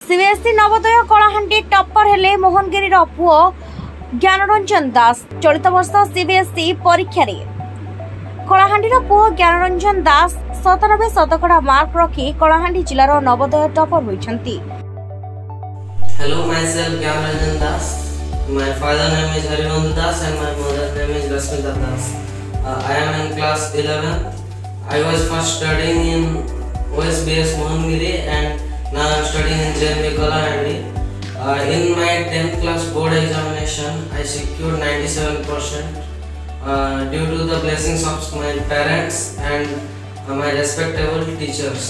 CBSE Navodaya Kalahandi टप्पर हेले मोहनगिरी पुओ ज्ञानरंजन दास। चलित वर्ष सीबीएसई परीक्षा कलाहांडी पुओ ज्ञानरंजन दास 97 शतकड़ा मार्क रखी Kalahandi जिलार Navodaya टप्पर होइछंती। Hello, myself Gyanaranjan Das. My father name is Harivandu Das and my mother name is Rasmita Das. I am in class 11. I was first studying in OSBS Mohangiri and now I am studying in JNV Kalahandi. In my 10th class board examination, I secured 97% due to the blessings of my parents and my respectable teachers.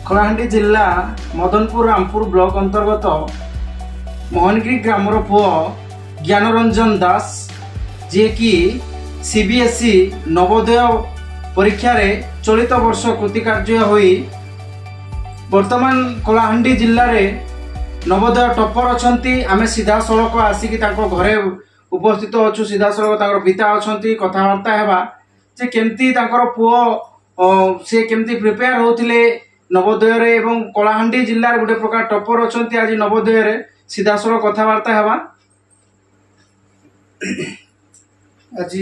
Kalahandi जिला Madanpur Rampur block अंतर्गत Mohangiri grammar पुओ ज्ञानरंजन दास जे कि CBSE Navodaya परीक्षा रे चलित वर्ष कृतिकार्य होई वर्तमान कलाहांडी जिल्ला रे नवोदय टप्पर अछंती। आमे सीधा सड़क आसिकी तांको घरे उपस्थित अछु। सीधा सड़क तांकर पिता अछंती कथावार्ता हेबा जे केमती तांकर पुओ से केमती प्रिपेयर होथिले नवोदय रे एवं कलाहांडी जिल्ला रे गोटे प्रकार टप्पर अछंती। आज नवोदय रे सीधा सड़क कथावार्ता हेबा। आज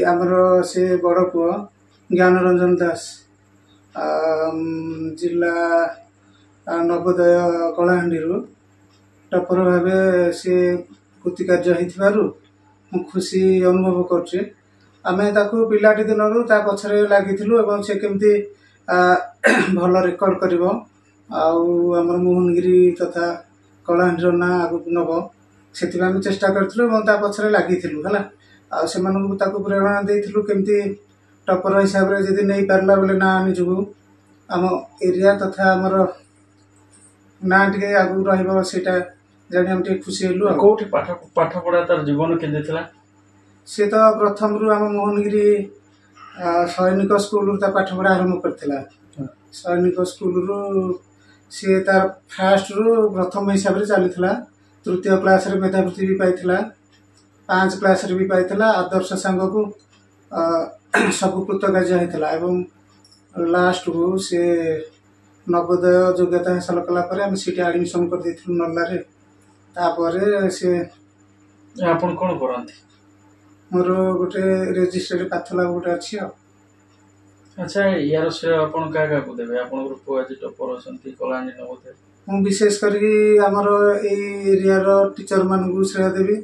आमर से बड़ पुओ ज्ञानरंजन दास जिला नवोदय कलाहांडी टप्पर भावे से कृतिकार्य होइथिबारु मु खुशी अनुभव करछि। आमे ताकू पिलाटी दिनरु ता पछरे लागिथिलु एवं से केमती भल रेकर्ड करिवो आउ हमर मोहनगिरी तथा कलाहांडी ना आगु नब सेतिबा हम चेष्टा करथिलु एवं ता पछरे लागिथिलु हला आ सेमानकु ताकू प्रेरणा देइथिलु केमती टप्पर हिसाब रे जदी नै पारला बोले ना आनी जुगु हम एरिया तथा हमर ना टिके आगु रहइबो सेटा जानि हम टिके खुशी हेलु। कोठी पाठ पढा तार जीवन केदे थिला से तो प्रथम रु हम मोहनगिरी सैनिक स्कूल ता पाठ पढ़ा आरंभ करथिला। सैनिक स्कूल रु से तार फास्ट रु प्रथम हिसाब रे चलीथिला। तृतीय क्लास रे मेधावृत्ति भी पाइथिला। 5 क्लास रे भी पाइथिला। आदर्श संघ को सब कृतकार्य होइथिला एवं लास्ट रु से नवोदय योग्यता हासिल कला परे हम सीट एडमिशन कर देथिलु नल्ला रे। तापरे से आपण कोन करंती मोर गोटे रजिस्टर्ड पाथला गोटे अछि। अच्छा यार से आपण का को देबे आपण ग्रुप आज टप्पर अछंती कलाहांडी नवोदय मु विशेष करी हमर ए एरिया रो टीचर मान को श्रेय देबी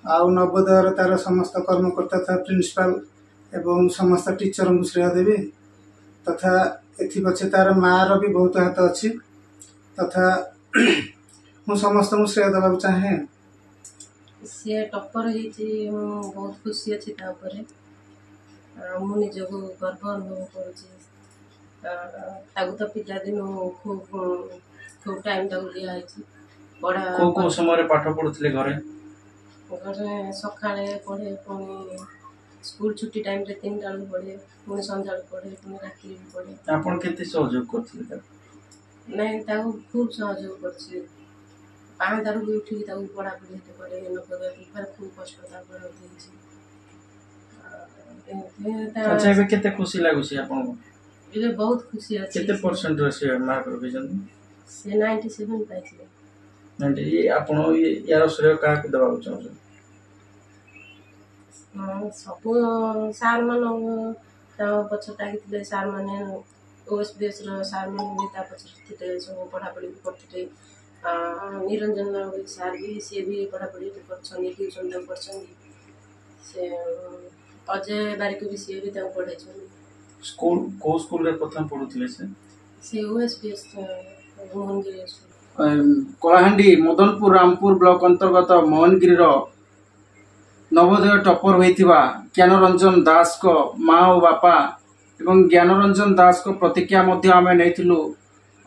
आ नवोदय रो तार समस्त कर्मकर्ता था प्रिंसिपल एवं समस्त टीचर को श्रेय देबी तथा एथि पछे तार मां रो भी बहुत हाथ अछि तथा मु समस्त मु श्रेय देबा चाहे। से टप्पर होती बहुत खुशी अच्छी मु निज को गर्व अनुभव कर तो पिला दिन खूब टाइम दिया पढ़ा को समय पाठ पढ़ुले घरे घरे सकाळे पढ़े पुणी स्कूल छुट्टी टाइम रे 3टा पढ़े पुणी संध्या पढ़े पुणी राति भी पढ़े। आपण केते सहयोग करथिले नहीं ताऊ खूब सहयोग करछि। 5 भी उठी पढ़ा पढ़ी करे नवोदय पेपर खूब कष्ट अच्छा एबे केते खुशी लागुसी आपण एबे बहुत खुशी अछि। केते परसेंट रे मार्क रखिजन से 97 पाइथिले। 90 ये आपण यार श्रेय का के दबाउ चाहू सब सार मन ता पछता किले सार माने ओएसबीएस रो सार मन भी ता पछते सब पढ़ा पढ़ी करथिले। निरंजन सार भी सी भी पढ़ा पढ़ी करछनी ट्यूशन तक करछनी से अजय बारिक भी सी भी तक पढ़ै छनी। स्कूल को स्कूल रे प्रथम पढुथिले से ओएसबीएस मोहनगिरी कलाहांडी मदनपुर रामपुर ब्लॉक अंतर्गत मोहनगिरी रो नवोदय टप्पर होइथिबा ज्ञानरंजन दास को मां और बापा एवं ज्ञानरंजन दास को प्रतिक्रिया मध्य आमे नैथिलु।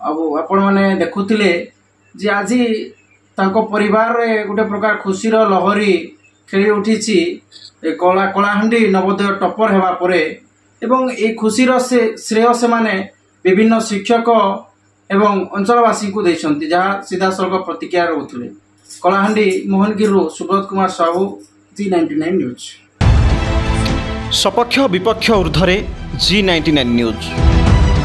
अब आपण माने देखुथिले जे आज तांको परिवार रे गोटे प्रकार खुशी रो लहरी खेली उठीची कलाहांडी नवोदय टप्पर हेबा परे एवं ए खुशी रो से श्रेय से माने विभिन्न शिक्षक एवं अंचलवासी को देछंती जहाँ सीधा सड़क प्रतिक्रिया होथिले। Kalahandi Mohangiri Subrat Kumar Sahu G99 news. सपक्ष विपक्ष ऊर्ध्वे G99 न्यूज।